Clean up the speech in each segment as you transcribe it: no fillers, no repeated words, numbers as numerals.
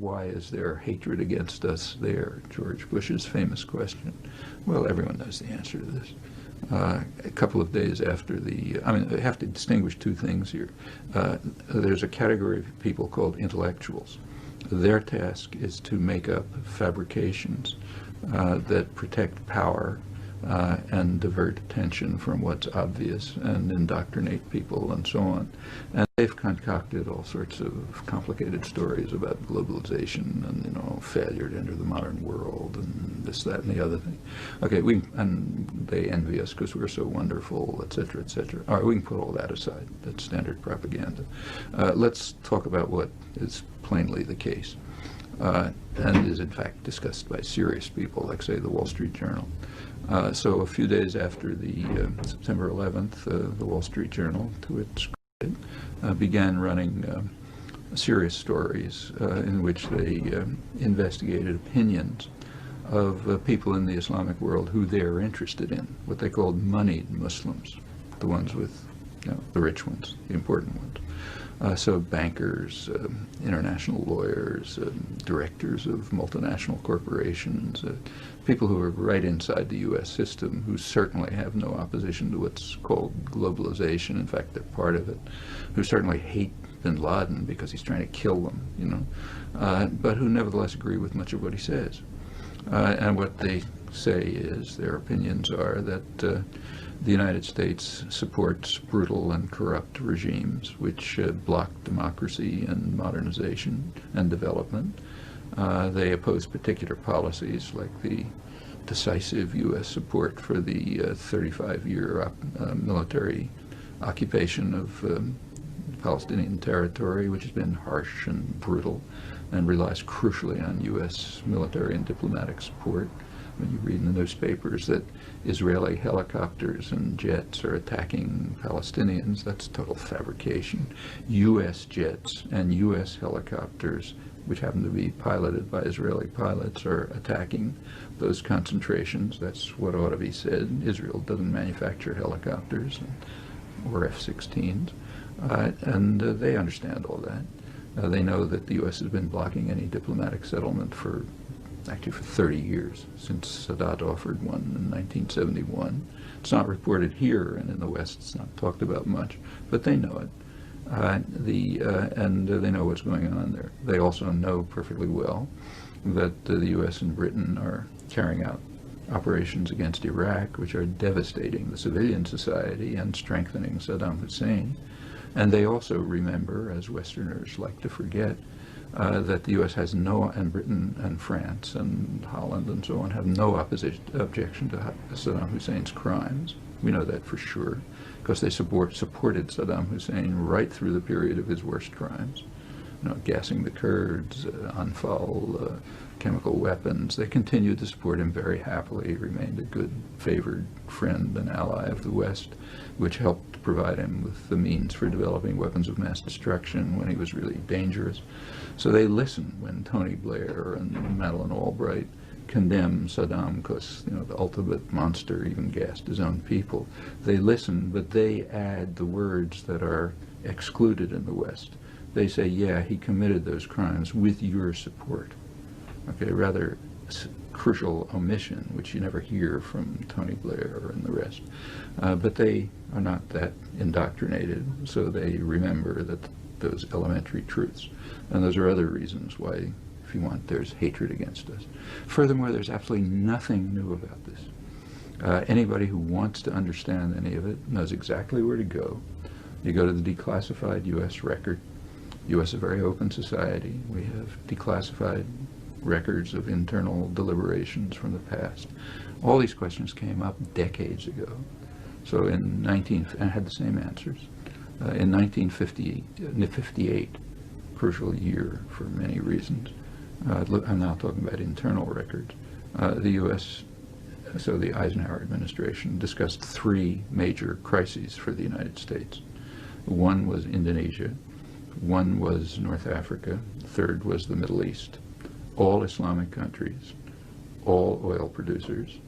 why is there hatred against us there? George Bush's famous question. Well, everyone knows the answer to this. A couple of days after I have to distinguish two things here. There's a category of people called intellectuals. Their task is to make up fabrications that protect power and divert attention from what's obvious and indoctrinate people and so on. And they've concocted all sorts of complicated stories about globalization and, you know, failure to enter the modern world and this, that, and the other thing. Okay, and they envy us because we're so wonderful, et cetera, et cetera. All right, we can put all that aside. That's standard propaganda. Let's talk about what is plainly the case and is in fact discussed by serious people, like, say, the Wall Street Journal. So a few days after the September 11th, the Wall Street Journal, to its credit, began running serious stories in which they investigated opinions of people in the Islamic world who they're interested in, what they called moneyed Muslims, the ones with, you know, the rich ones, the important ones. So bankers, international lawyers, directors of multinational corporations, people who are right inside the U.S. system, who certainly have no opposition to what's called globalization. In fact, they're part of it, who certainly hate bin Laden because he's trying to kill them, you know, but who nevertheless agree with much of what he says. And what they say is, their opinions are that the United States supports brutal and corrupt regimes which block democracy and modernization and development. They oppose particular policies like the decisive U.S. support for the 35-year military occupation of Palestinian territory, which has been harsh and brutal and relies crucially on U.S. military and diplomatic support. When you read in the newspapers that Israeli helicopters and jets are attacking Palestinians, that's total fabrication. U.S. jets and U.S. helicopters, which happen to be piloted by Israeli pilots, are attacking those concentrations. That's what ought to be said. Israel doesn't manufacture helicopters or F-16s, and they understand all that. They know that the U.S. has been blocking any diplomatic settlement for 30 years, since Sadat offered one in 1971. It's not reported here, and in the West it's not talked about much, but they know it. And they know what's going on there. They also know perfectly well that the U.S. and Britain are carrying out operations against Iraq, which are devastating the civilian society and strengthening Saddam Hussein. And they also remember, as Westerners like to forget, that the U.S. has no, and Britain and France and Holland and so on, have no objection to Saddam Hussein's crimes. We know that for sure, because they supported Saddam Hussein right through the period of his worst crimes. You know, gassing the Kurds, Anfal, chemical weapons. They continued to support him very happily. He remained a good, favored friend and ally of the West, which helped provide him with the means for developing weapons of mass destruction when he was really dangerous. So they listened when Tony Blair and Madeleine Albright condemn Saddam because, you know, the ultimate monster even gassed his own people. They listen, but they add the words that are excluded in the West. They say, yeah, he committed those crimes with your support. Okay, rather crucial omission, which you never hear from Tony Blair and the rest. But they are not that indoctrinated, so they remember that those elementary truths. And those are other reasons why, if you want, there's hatred against us. Furthermore, there's absolutely nothing new about this. Anybody who wants to understand any of it knows exactly where to go. You go to the declassified U.S. record. U.S. is a very open society. We have declassified records of internal deliberations from the past. All these questions came up decades ago. So and had the same answers. In 1958, crucial year for many reasons. I'm now talking about internal records. The U.S., so the Eisenhower administration, discussed three major crises for the United States. One was Indonesia, one was North Africa, third was the Middle East. All Islamic countries, all oil producers.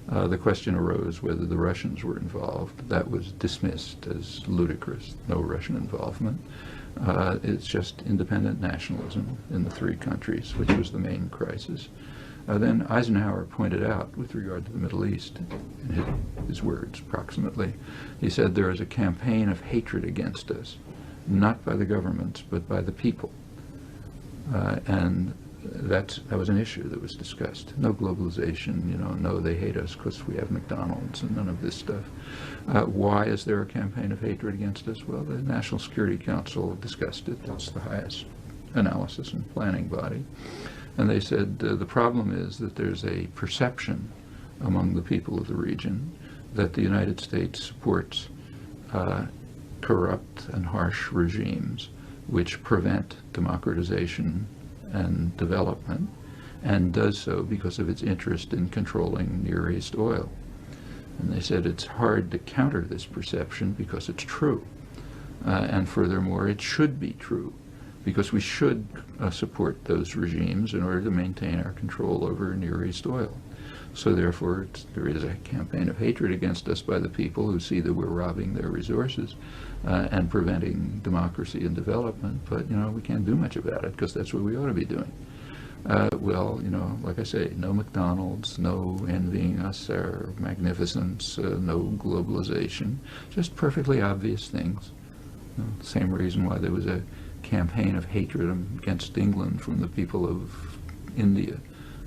The question arose whether the Russians were involved. That was dismissed as ludicrous, no Russian involvement. It's just independent nationalism in the three countries, which was the main crisis. Then Eisenhower pointed out, with regard to the Middle East, in his words approximately, he said there is a campaign of hatred against us, not by the governments, but by the people. And that was an issue that was discussed. No globalization, no, they hate us because we have McDonald's and none of this stuff. Why is there a campaign of hatred against us? Well, the National Security Council discussed it. That's the highest analysis and planning body. And they said the problem is that there's a perception among the people of the region that the United States supports corrupt and harsh regimes which prevent democratization and development, and does so because of its interest in controlling Near East oil. And they said it's hard to counter this perception because it's true. And furthermore, it should be true, because we should support those regimes in order to maintain our control over Near East oil. So therefore, there is a campaign of hatred against us by the people who see that we're robbing their resources and preventing democracy and development. But, we can't do much about it because that's what we ought to be doing. Well, like I say, no McDonald's, no envying us our magnificence, no globalization, just perfectly obvious things. Same reason why there was a campaign of hatred against England from the people of India,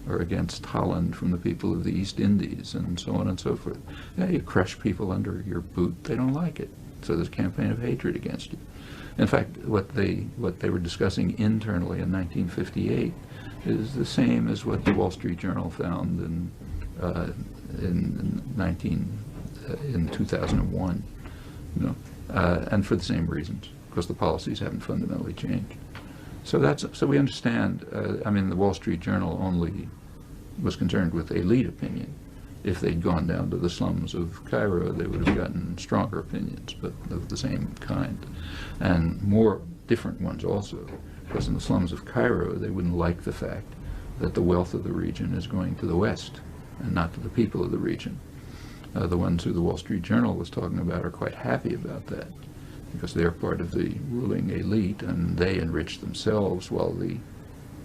or against Holland from the people of the East Indies, and so on and so forth. You crush people under your boot, they don't like it. So there's a campaign of hatred against you. In fact, what they were discussing internally in 1958 is the same as what the Wall Street Journal found in 2001, and for the same reasons, because the policies haven't fundamentally changed. So we understand. The Wall Street Journal only was concerned with elite opinion. If they'd gone down to the slums of Cairo, they would have gotten stronger opinions, but of the same kind, and more different ones also. Because in the slums of Cairo, they wouldn't like the fact that the wealth of the region is going to the West and not to the people of the region. The ones who the Wall Street Journal was talking about are quite happy about that, because they're part of the ruling elite and they enrich themselves while the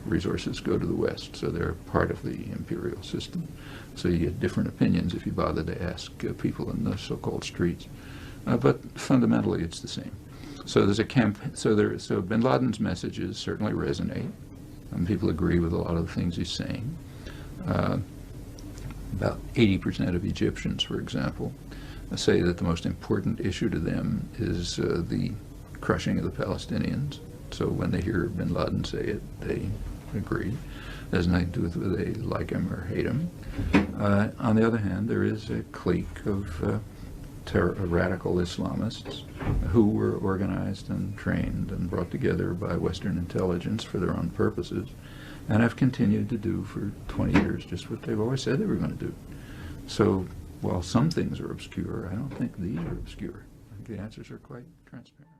resources go to the West. So they're part of the imperial system. So you get different opinions if you bother to ask people in the so-called streets. But fundamentally, it's the same. So there's a So bin Laden's messages certainly resonate, and people agree with a lot of the things he's saying. About 80% of Egyptians, for example, say that the most important issue to them is the crushing of the Palestinians. So when they hear bin Laden say it, they agree. It has nothing to do with whether they like him or hate him. On the other hand, there is a clique of radical Islamists who were organized and trained and brought together by Western intelligence for their own purposes, and have continued to do for 20 years just what they've always said they were going to do. So while some things are obscure, I don't think these are obscure. I think the answers are quite transparent.